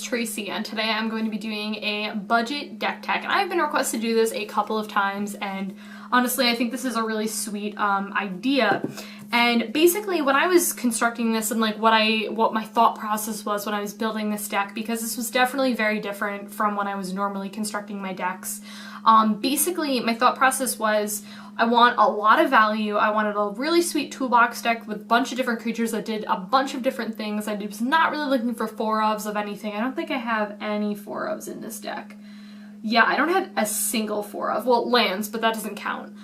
Tracy, and today I'm going to be doing a budget deck tech, and I've been requested to do this a couple of times, and honestly I think this is a really sweet idea. And basically when I was constructing this and like what my thought process was when I was building this deck, because this was definitely very different from when I was normally constructing my decks, basically my thought process was I want a lot of value. I wanted a really sweet toolbox deck with a bunch of different creatures that did a bunch of different things. I was not really looking for 4-ofs of anything. I don't think I have any 4-ofs in this deck. Yeah, I don't have a single 4-of. Well, lands, but that doesn't count.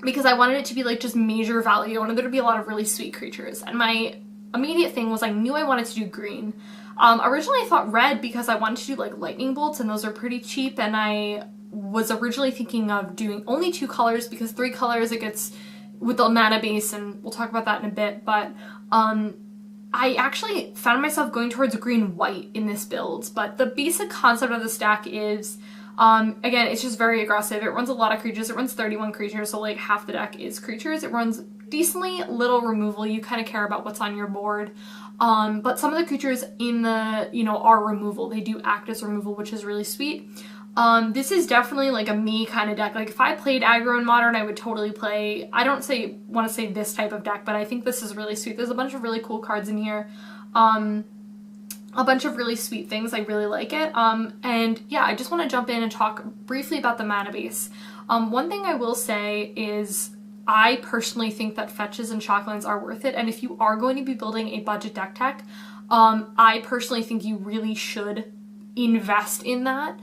Because I wanted it to be like just major value. I wanted there to be a lot of really sweet creatures. And my immediate thing was I knew I wanted to do green. Originally I thought red because I wanted to do like lightning bolts and those are pretty cheap, and I was originally thinking of doing only 2 colors because 3 colors it gets with the mana base, and we'll talk about that in a bit, but I actually found myself going towards green-white in this build. But the basic concept of this deck is, again, it's just very aggressive. It runs a lot of creatures. It runs 31 creatures, so like half the deck is creatures. It runs decently little removal. You kind of care about what's on your board. But some of the creatures in the, are removal. They do act as removal, which is really sweet. This is definitely like a me kind of deck. Like if I played aggro in Modern, I would totally play, I don't want to say this type of deck, but I think this is really sweet. There's a bunch of really cool cards in here. A bunch of really sweet things. I really like it. And yeah, I just want to jump in and talk briefly about the mana base. One thing I will say is I personally think that fetches and shocklands are worth it, and if you are going to be building a budget deck tech, I personally think you really should invest in that.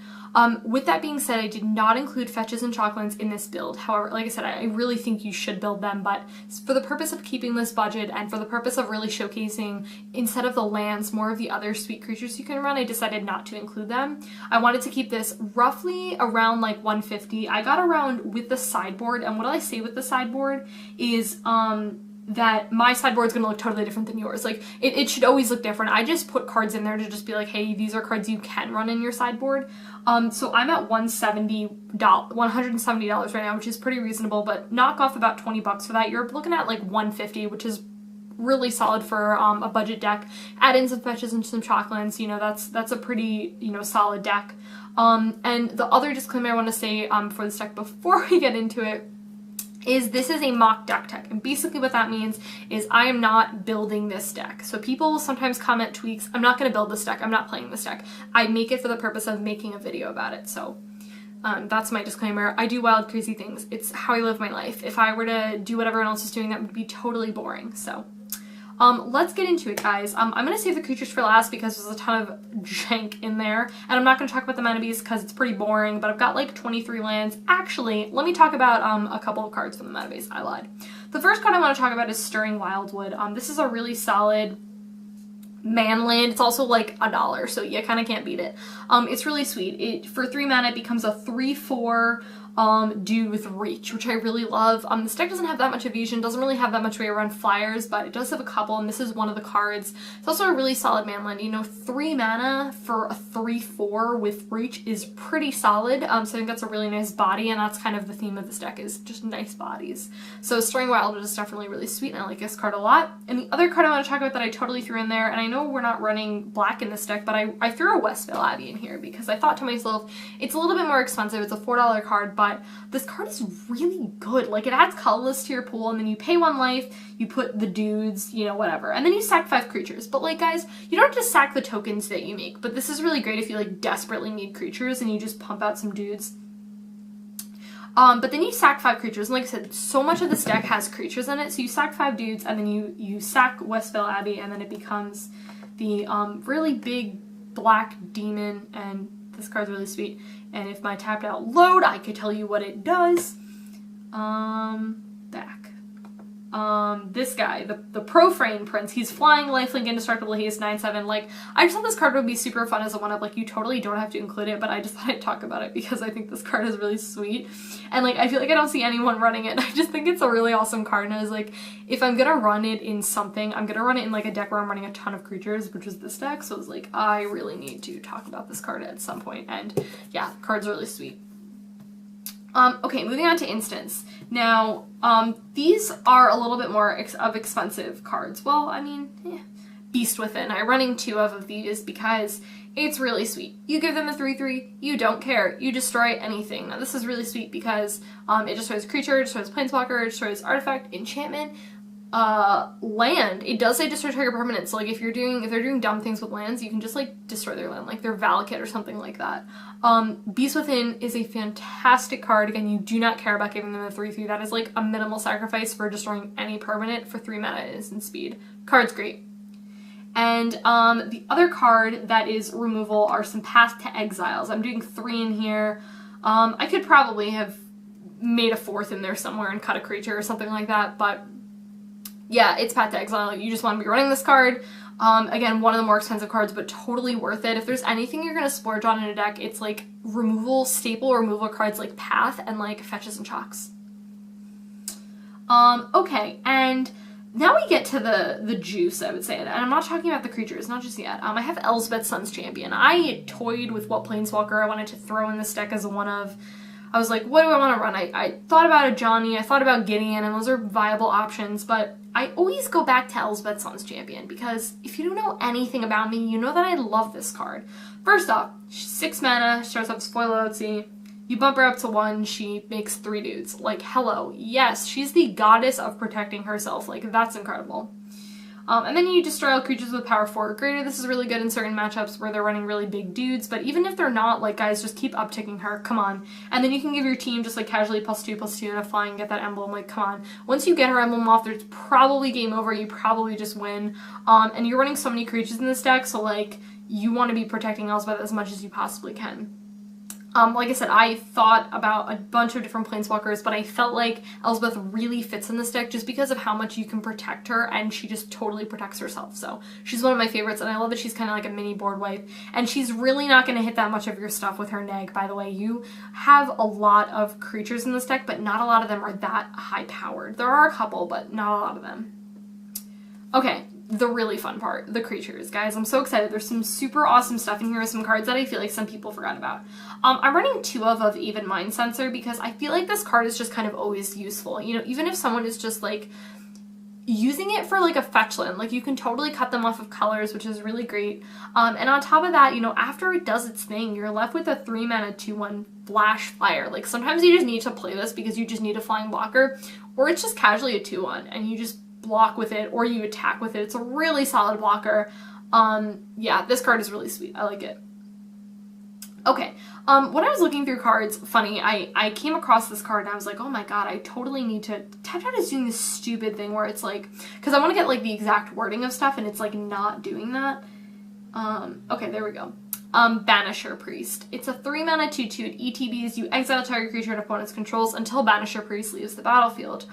With that being said, I did not include fetches and shocklands in this build. However, like I said, I really think you should build them, but for the purpose of keeping this budget and for the purpose of really showcasing, instead of the lands, more of the other sweet creatures you can run, I decided not to include them. I wanted to keep this roughly around like 150. I got around with the sideboard, and what I say with the sideboard is, that my sideboard is going to look totally different than yours. Like, it should always look different. I just put cards in there to just be like, hey, these are cards you can run in your sideboard. So I'm at $170 right now, which is pretty reasonable, but knock off about 20 bucks for that. You're looking at like 150, which is really solid for a budget deck. Add in some fetches and some shocklands, that's a pretty, solid deck. And the other disclaimer I want to say for this deck before we get into it is this is a mock deck tech, and basically what that means is I am not building this deck. So people sometimes comment tweaks, I'm not going to build this deck, I'm not playing this deck. I make it for the purpose of making a video about it, so that's my disclaimer. I do wild, crazy things. It's how I live my life. If I were to do what everyone else is doing, that would be totally boring, so. Let's get into it, guys. I'm going to save the creatures for last because there's a ton of jank in there, and I'm not going to talk about the mana beast because it's pretty boring, but I've got like 23 lands. Actually, let me talk about a couple of cards from the mana base. I lied. The first card I want to talk about is Stirring Wildwood. This is a really solid man land. It's also like $1, so you kind of can't beat it. It's really sweet. For 3 mana, it becomes a 3/4 dude with reach, which I really love. This deck doesn't have that much evasion, doesn't really have that much way to run flyers, but it does have a couple, and this is one of the cards. It's also a really solid man land. 3 mana for a 3/4 with reach is pretty solid, so I think that's a really nice body, and that's kind of the theme of this deck, is just nice bodies. So Stirring Wildwood is definitely really sweet, and I like this card a lot. And the other card I want to talk about that I totally threw in there, and I know we're not running black in this deck, but I threw a Westville Abbey in here because I thought to myself, it's a little bit more expensive, it's a $4 card, but this card is really good. Like, it adds colorless to your pool, and then you pay 1 life, you put the dudes, whatever, and then you sack 5 creatures. But like, guys, you don't have to sack the tokens that you make, but this is really great if you like desperately need creatures and you just pump out some dudes. But then you sack 5 creatures, and like I said, so much of this deck has creatures in it, so you sack 5 dudes, and then you sack Westville Abbey, and then it becomes the really big black demon, and this card's really sweet. And if my tapped out load, I could tell you what it does. Back. This guy, the Profane Prince, he's flying, lifelink, indestructible, haste, 9/7. Like, I just thought this card would be super fun as a one-up. Like, you totally don't have to include it, but I just thought I'd talk about it because I think this card is really sweet. And like, I feel like I don't see anyone running it. I just think it's a really awesome card, and I was like, if I'm gonna run it in something, I'm gonna run it in like a deck where I'm running a ton of creatures, which is this deck, so I was like, I really need to talk about this card at some point, and yeah, the card's really sweet. Okay, moving on to instants. Now, these are a little bit more expensive cards. Well, I mean, Beast Within. I'm running 2 of these because it's really sweet. You give them a 3/3, you don't care. You destroy anything. Now this is really sweet because it destroys a creature, it destroys planeswalker, it destroys artifact, enchantment, land. It does say destroy target permanent, so like if they're doing dumb things with lands, you can just like destroy their land, like their Valakut or something like that. Beast Within is a fantastic card. Again, you do not care about giving them a 3/3. That is like a minimal sacrifice for destroying any permanent for 3 mana instant speed. Card's great. And the other card that is removal are some Path to Exiles. I'm doing 3 in here. I could probably have made a 4th in there somewhere and cut a creature or something like that, but yeah, it's Path to Exile. You just want to be running this card. Again, one of the more expensive cards, but totally worth it. If there's anything you're going to splurge on in a deck, it's like staple removal cards like Path and like Fetches and Chalks. Okay, and now we get to the juice, I would say, and I'm not talking about the creatures, not just yet. I have Elsbeth, Sun's Champion. I toyed with what Planeswalker I wanted to throw in this deck as a one of. I was like, what do I want to run? I thought about a Johnny, I thought about Gideon, and those are viable options, but I always go back to Elsbeth, Sun's Champion, because if you don't know anything about me, you know that I love this card. First off, 6 mana, starts off as foil Outsea. You bump her up to 1, she makes 3 dudes. Like, hello. Yes, she's the goddess of protecting herself. Like, that's incredible. And then you destroy all creatures with power 4 or greater. This is really good in certain matchups where they're running really big dudes, but even if they're not, like, guys, just keep upticking her. Come on. And then you can give your team just, like, casually +2/+2 and a flying, get that emblem. Like, come on. Once you get her emblem off, there's probably game over. You probably just win. And you're running so many creatures in this deck, so, like, you want to be protecting Elsbeth as much as you possibly can. Like I said, I thought about a bunch of different Planeswalkers, but I felt like Elsbeth really fits in this deck just because of how much you can protect her, and she just totally protects herself. So she's one of my favorites, and I love that she's kind of like a mini board wipe, and she's really not going to hit that much of your stuff with her neg, by the way. You have a lot of creatures in this deck, but not a lot of them are that high-powered. There are a couple, but not a lot of them. Okay. The really fun part, the creatures. Guys, I'm so excited. There's some super awesome stuff in here with some cards that I feel like some people forgot about. I'm running 2 of Even Mind Sensor because I feel like this card is just kind of always useful. You know, even if someone is just like using it for like a fetch land, like you can totally cut them off of colors, which is really great. And on top of that, you know, after it does its thing, you're left with a 3 mana 2/1 Flash Flyer. Like sometimes you just need to play this because you just need a flying blocker, or it's just casually a 2/1 and you just block with it or you attack with it. It's a really solid blocker. Yeah, this card is really sweet. I like it. Okay, when I was looking through cards, funny, I came across this card and I was like, oh my god, I totally need to... Tap Out is doing this stupid thing where it's like... Because I want to get like the exact wording of stuff and it's like not doing that. Okay, there we go. Banasur Priest. It's a 3 mana 2/2. It ETBs. You exile target creature and opponent's controls until Banasur Priest leaves the battlefield.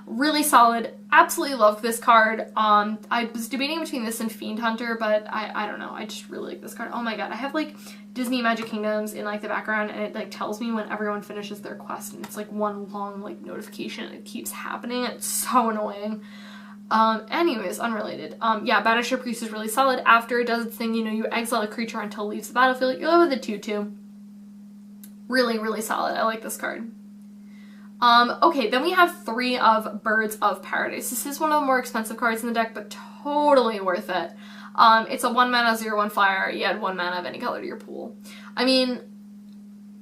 Really solid. Absolutely loved this card. I was debating between this and Fiend Hunter, but I don't know. I just really like this card. Oh my god, I have like Disney Magic Kingdoms in like the background and it like tells me when everyone finishes their quest and it's like one long like notification and it keeps happening. It's so annoying. Anyways, unrelated. Yeah, Banasur Priest is really solid. After it does its thing, you know, you exile a creature until it leaves the battlefield. You're left with a 2/2. Really, really solid. I like this card. Okay, then we have 3 of Birds of Paradise. This is one of the more expensive cards in the deck, but totally worth it. It's a 1 mana 0/1 flyer. You add 1 mana of any color to your pool. I mean,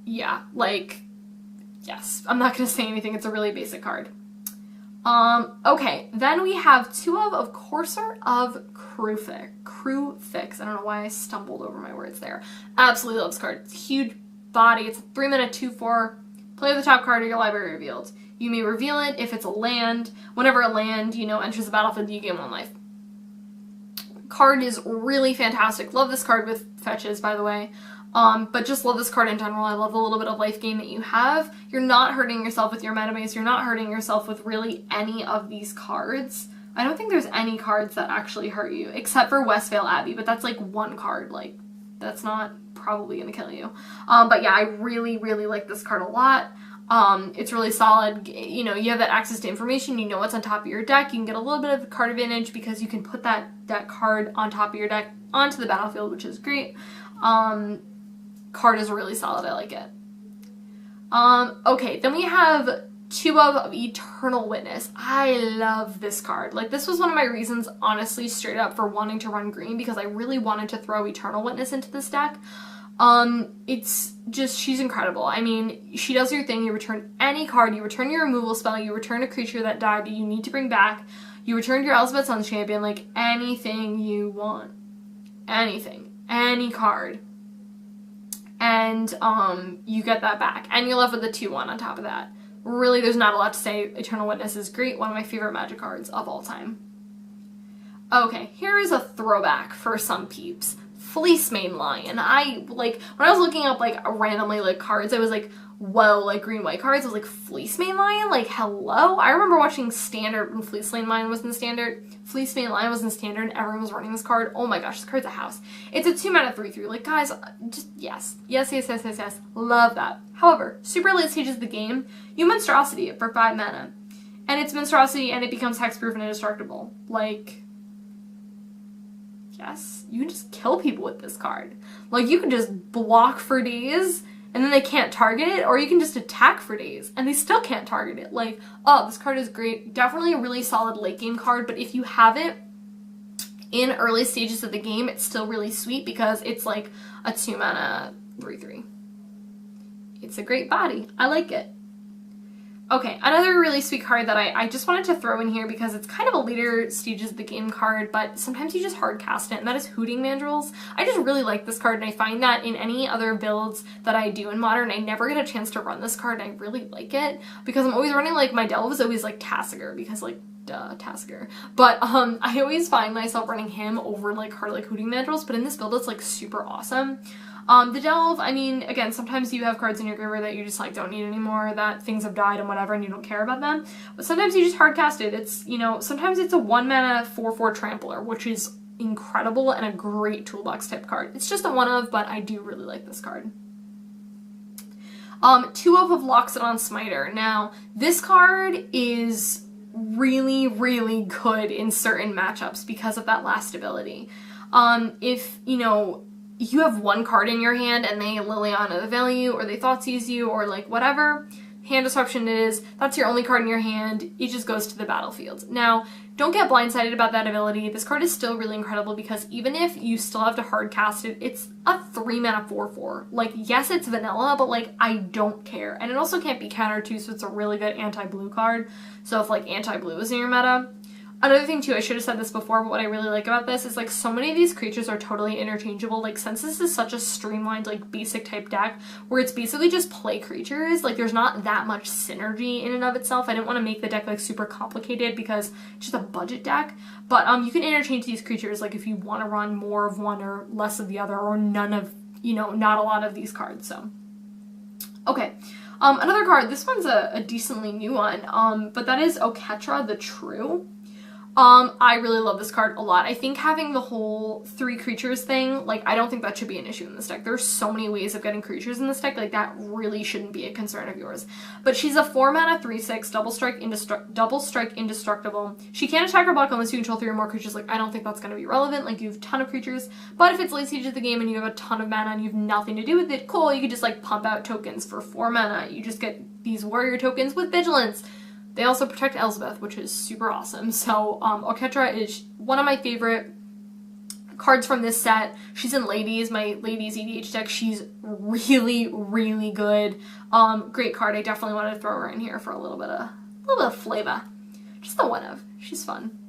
yeah, like, yes. I'm not going to say anything. It's a really basic card. Okay, then we have 2 of Courser of Crewfix. I don't know why I stumbled over my words there. Absolutely love this card. It's a huge body. It's a 3 mana 2/4. Play the top card of your library revealed. You may reveal it if it's a land. Whenever a land, you know, enters the battlefield, you gain 1 life. Card is really fantastic. Love this card with fetches, by the way. But just love this card in general. I love the little bit of life gain that you have. You're not hurting yourself with your mana base. You're not hurting yourself with really any of these cards. I don't think there's any cards that actually hurt you, except for Westville Abbey, but that's like 1 card. Like, that's not probably gonna kill you. But yeah, I really, really like this card a lot. It's really solid. You know, you have that access to information, you know what's on top of your deck, you can get a little bit of card advantage because you can put that card on top of your deck onto the battlefield, which is great. Card is really solid, I like it. Okay, then we have 2 of Eternal Witness. I love this card. Like, this was one of my reasons, honestly, straight up for wanting to run green, because I really wanted to throw Eternal Witness into this deck. It's just, she's incredible. I mean, she does your thing. You return any card, you return your removal spell, you return a creature that died that you need to bring back, you return your Elsbeth Sun's Champion, like anything you want. Anything. Any card. And, you get that back. And you're left with a 2/1 on top of that. Really, there's not a lot to say. Eternal Witness is great. One of my favorite Magic cards of all time. Okay, here is a throwback for some peeps. Fleece mainline. And I, like, when I was looking up, like, randomly, like, cards, I was like, whoa, like, green-white cards. I was like, Fleece mainline? Like, hello? I remember watching Standard when Fleece mainline was in Standard. Fleece mainline was in Standard and everyone was running this card. Oh my gosh, this card's a house. It's a 2-mana 3/3. Like, guys, just, yes. Yes, yes, yes, yes, yes. Love that. However, super late stages of the game, you Monstrosity it for 5 mana. And it's Monstrosity and it becomes hexproof and indestructible. Like, yes, you can just kill people with this card. Like, you can just block for days and then they can't target it, or you can just attack for days and they still can't target it. Like, oh, this card is great. Definitely a really solid late game card, but if you have it in early stages of the game, it's still really sweet because it's like a 2-mana 3/3. It's a great body. I like it. Okay, another really sweet card that I just wanted to throw in here because it's kind of a later stages of the game card, but sometimes you just hard cast it, and that is Hooting Mandrels. I just really like this card, and I find that in any other builds that I do in Modern, I never get a chance to run this card, and I really like it because I'm always running, like, my Delve is always, like, Tassiger, because, like, duh, Tassiger. But, I always find myself running him over, like, card like Hooting Mandrels, but in this build, it's, like, super awesome. The Delve, I mean, again, sometimes you have cards in your graveyard that you just, like, don't need anymore, that things have died and whatever, and you don't care about them. But sometimes you just hard cast it. It's, you know, sometimes it's a 1-mana 4/4 Trampler, which is incredible and a great toolbox type card. It's just a 1-of, but I do really like this card. 2-of Loxodon Smiter. Now, this card is really, really good in certain matchups because of that last ability. If, you know, you have one card in your hand and they Liliana the Value, or they Thoughtseize you, or like whatever hand disruption it is, that's your only card in your hand, it just goes to the battlefield. Now, don't get blindsided about that ability. This card is still really incredible because even if you still have to hard cast it, it's a 3-mana 4/4. Like, yes, it's vanilla, but like, I don't care. And it also can't be countered too, so it's a really good anti-blue card. So if like anti-blue is in your meta. Another thing too, I should have said this before, but what I really like about this is like so many of these creatures are totally interchangeable. Like, since this is such a streamlined, like, basic type deck where it's basically just play creatures, like there's not that much synergy in and of itself. I didn't want to make the deck like super complicated because it's just a budget deck. But you can interchange these creatures, like if you want to run more of one or less of the other, or none of, you know, not a lot of these cards. So, okay. Another card, this one's a decently new one, but that is Oketra the True. I really love this card a lot. I think having the whole 3 creatures thing, like, I don't think that should be an issue in this deck. There's so many ways of getting creatures in this deck, like, that really shouldn't be a concern of yours. But she's a 4-mana 3/6, double strike indestructible. She can't attack or block unless you control 3 or more creatures. Like, I don't think that's going to be relevant. Like, you have a ton of creatures, but if it's late stage of the game and you have a ton of mana and you have nothing to do with it, cool, you could just, like, pump out tokens for 4 mana. You just get these warrior tokens with vigilance. They also protect Elsbeth, which is super awesome. So, Oketra is one of my favorite cards from this set. She's in Ladies, my Ladies EDH deck. She's really, really good. Great card. I definitely wanted to throw her in here for a little bit of flavor. Just the 1-of. She's fun.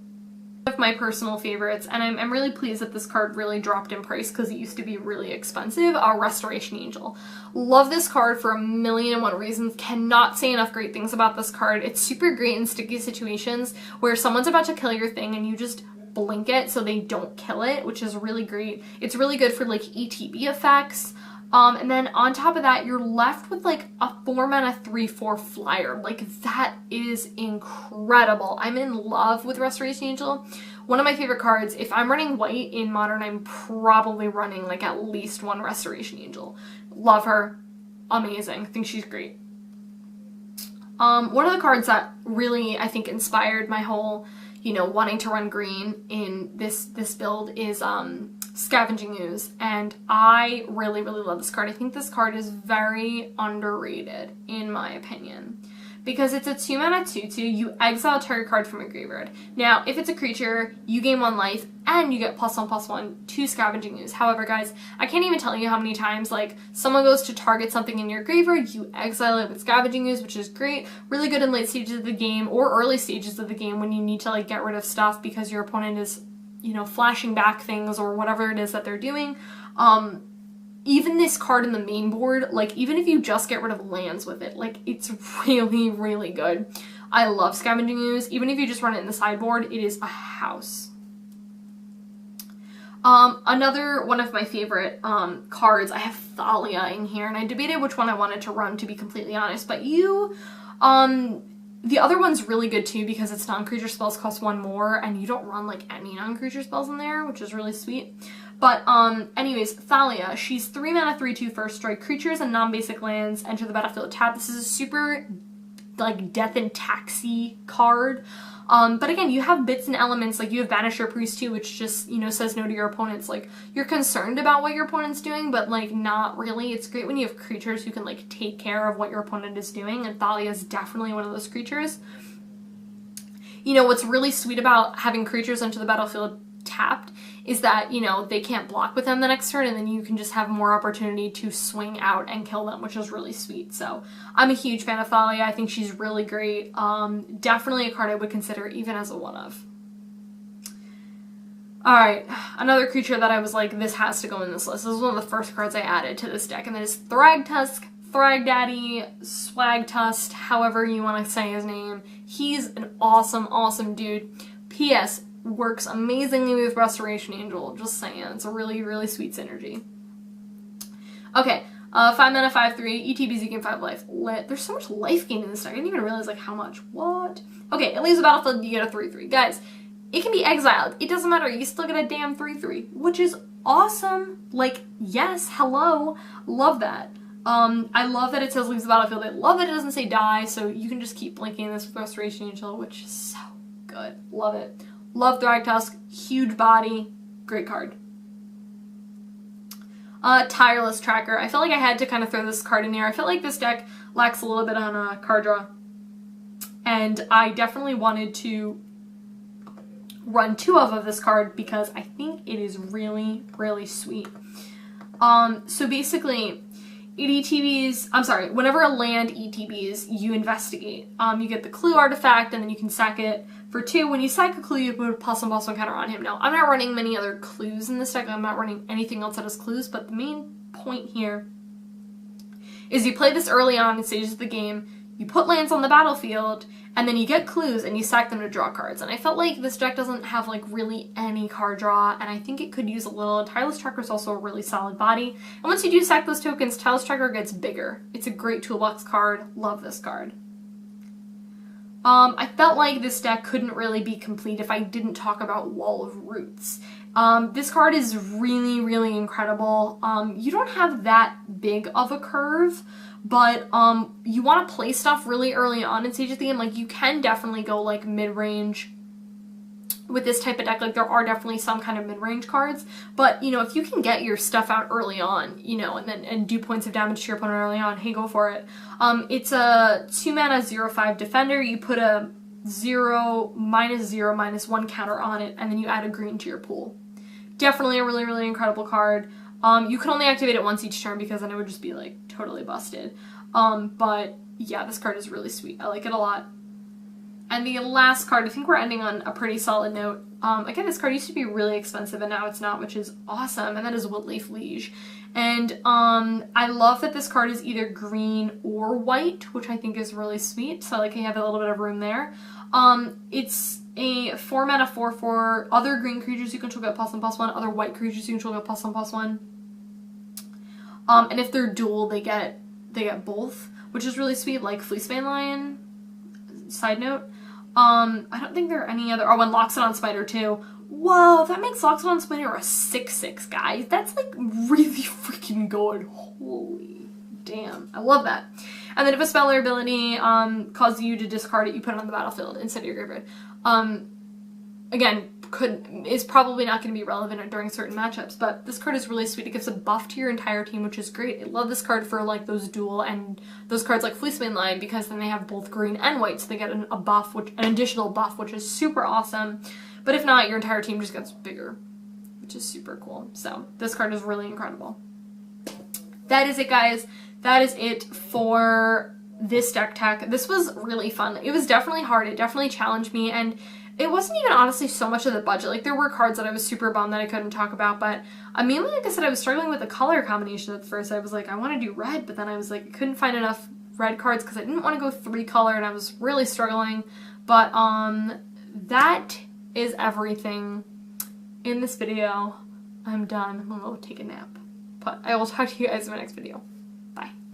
Of my personal favorites, and I'm really pleased that this card really dropped in price because it used to be really expensive. Restoration Angel. Love this card for 1,000,001 reasons. Cannot say enough great things about this card. It's super great in sticky situations where someone's about to kill your thing and you just blink it so they don't kill it, which is really great. It's really good for like ETB effects. And then on top of that, you're left with like a 4-mana 3/4 flyer. Like, that is incredible. I'm in love with Restoration Angel. One of my favorite cards. If I'm running white in Modern, I'm probably running like at least 1 Restoration Angel. Love her. Amazing. I think she's great. One of the cards that really, I think, inspired my whole, you know, wanting to run green in this build is Scavenging Ooze, and I really, really love this card. I think this card is very underrated, in my opinion, because it's a 2-mana 2/2, you exile target card from your graveyard. Now, if it's a creature, you gain 1 life, and you get +1/+1 to Scavenging Ooze. However, guys, I can't even tell you how many times, like, someone goes to target something in your graveyard, you exile it with Scavenging Ooze, which is great, really good in late stages of the game, or early stages of the game when you need to, like, get rid of stuff because your opponent is, you know, flashing back things or whatever it is that they're doing. Even this card in the main board, like, even if you just get rid of lands with it, like, it's really, really good. I love Scavenging Ooze. Even if you just run it in the sideboard, it is a house. Another one of my favorite cards, I have Talia in here, and I debated which one I wanted to run, to be completely honest, but the other one's really good too because its non-creature spells cost 1 more, and you don't run, like, any non-creature spells in there, which is really sweet. But, anyways, Talia, she's 3 mana 3/2 first strike. Creatures and non-basic lands enter the battlefield tapped. This is a super, like, death and taxi card. But again, you have bits and elements, like you have Banasur Priest too, which just, you know, says no to your opponents. Like, you're concerned about what your opponent's doing, but, like, not really. It's great when you have creatures who can, like, take care of what your opponent is doing, and Talia is definitely one of those creatures. You know, what's really sweet about having creatures enter the battlefield tapped is that, you know, they can't block with them the next turn, and then you can just have more opportunity to swing out and kill them, which is really sweet. So I'm a huge fan of Talia. I think she's really great. Definitely a card I would consider even as a one-of. Alright, another creature that I was like, this has to go in this list. This is one of the first cards I added to this deck, and that is Tusk, Thragdaddy, Swagtusk, however you want to say his name. He's an awesome, awesome dude. P.S. works amazingly with Restoration Angel, just saying. It's a really, really sweet synergy. Okay, 5 mana, 5/3, ETBs, gain 5 life. There's so much life gain in this deck, I didn't even realize, like, how much. What? Okay, it leaves the battlefield, you get a 3/3. Guys, it can be exiled. It doesn't matter, you still get a damn 3/3, which is awesome. Like, yes, hello. Love that. I love that it says leaves the battlefield. I love that it doesn't say die, so you can just keep blinking this with Restoration Angel, which is so good. Love it. Love Tusk, huge body, great card. Tireless Tracker. I felt like I had to kind of throw this card in there. I felt like this deck lacks a little bit on card draw, and I definitely wanted to run 2 of this card because I think it is really, really sweet. So basically, whenever a land ETBs, you investigate. You get the clue artifact, and then you can sack it for 2. When you sack a clue, you put a +1/+1 counter on him. Now, I'm not running many other clues in this deck. I'm not running anything else that has clues, but the main point here is you play this early on in stages of the game, you put lands on the battlefield, and then you get clues and you sack them to draw cards. And I felt like this deck doesn't have, like, really any card draw, and I think it could use a little. Tireless Tracker is also a really solid body. And once you do sack those tokens, Tireless Tracker gets bigger. It's a great toolbox card. Love this card. I felt like this deck couldn't really be complete if I didn't talk about Wall of Roots. This card is really, really incredible. You don't have that big of a curve, but you want to play stuff really early on in stage of the game. Like, you can definitely go, like, mid-range with this type of deck. Like, there are definitely some kind of mid-range cards, but, you know, if you can get your stuff out early on, you know, and do points of damage to your opponent early on, hey, go for it. It's a 2 mana 0/5 defender. You put a 0/-0/-1 counter on it, and then you add a green to your pool. Definitely a really, really incredible card. You can only activate it once each turn because then it would just be, like, totally busted. But yeah, this card is really sweet. I like it a lot. And the last card, I think we're ending on a pretty solid note. Again, this card used to be really expensive and now it's not, which is awesome, and that is Woodleaf Leash. And I love that this card is either green or white, which I think is really sweet, so like you have a little bit of room there. It's a 4 mana 4/4. Other green creatures you control get +1/+1. Other white creatures you control get +1/+1. And if they're dual, they get both, which is really sweet, like Fleece Mainline. Side note. I don't think there are any other. Oh, and Loxodon Spider too. Whoa, that makes Loxodon Spider a 6/6, guys. That's like really freaking good. Holy damn. I love that. And then if a spell or ability causes you to discard it, you put it on the battlefield instead of your graveyard. Again, is probably not going to be relevant during certain matchups, but this card is really sweet. It gives a buff to your entire team, which is great. I love this card for like those dual and those cards like Fleece mainline, because then they have both green and white, so they get an additional buff, which is super awesome. But if not, your entire team just gets bigger, which is super cool. So this card is really incredible. That is it, guys. That is it for this deck tech. This was really fun. It was definitely hard. It definitely challenged me, and it wasn't even honestly so much of the budget. Like, there were cards that I was super bummed that I couldn't talk about, but mainly, like I said, I was struggling with the color combination at first. I was like, I want to do red, but then I was like, I couldn't find enough red cards because I didn't want to go 3 color, and I was really struggling. But that is everything in this video. I'm done. I'm gonna go take a nap. But I will talk to you guys in my next video.